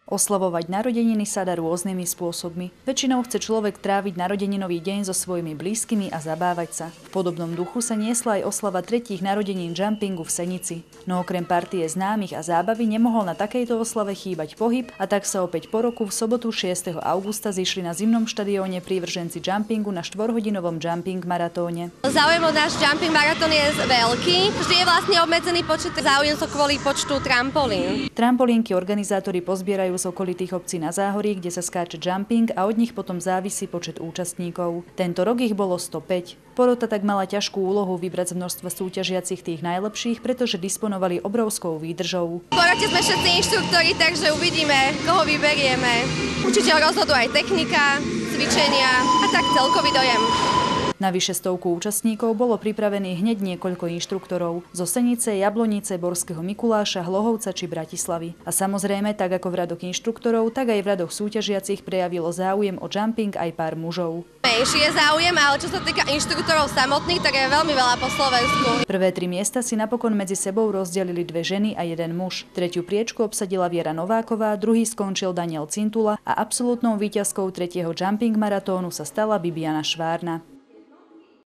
Oslavovať narodeniny sa dá rôznymi spôsobmi. Väčšinou chce človek tráviť narodeninový deň so svojimi blízkymi a zabávať sa. V podobnom duchu sa niesla aj oslava 3. narodenín jumpingu v Senici. No okrem partie známych a zábavy nemohol na takejto oslave chýbať pohyb a tak sa opäť po roku v sobotu 6. augusta zišli na zimnom štadióne prívrženci jumpingu na 4-hodinovom jumping maratóne. Záujem o náš jumping maratón je veľký. Vždy je vlastne obmedzený počet záujemcov kvôli počtu trampolín. Trampolínky organizátori pozbierajú z okolitých obcí na Záhorí, kde sa skáče jumping a od nich potom závisí počet účastníkov. Tento rok ich bolo 105. Porota tak mala ťažkú úlohu vybrať z množstva súťažiacich tých najlepších, pretože disponovali obrovskou výdržou. V porote sme všetci inštruktori, takže uvidíme, koho vyberieme. Určite rozhoduje aj technika, cvičenia a tak celkový dojem. Na vyše 100 účastníkov bolo pripravených hneď niekoľko inštruktorov zo Senice, Jablonice, Borského Mikuláša, Hlohovca či Bratislavy. A samozrejme, tak ako v radoch inštruktorov, tak aj v radoch súťažiacich prejavilo záujem o jumping aj pár mužov. Menší je záujem, ale čo sa týka inštruktorov samotných, tak je veľmi veľa po Slovensku. Prvé 3 miesta si napokon medzi sebou rozdelili 2 ženy a 1 muž. Tretiu priečku obsadila Viera Nováková, druhý skončil Daniel Cintula a absolútnou víťazkou 3. jumping maratónu sa stala Bibiana Švárna.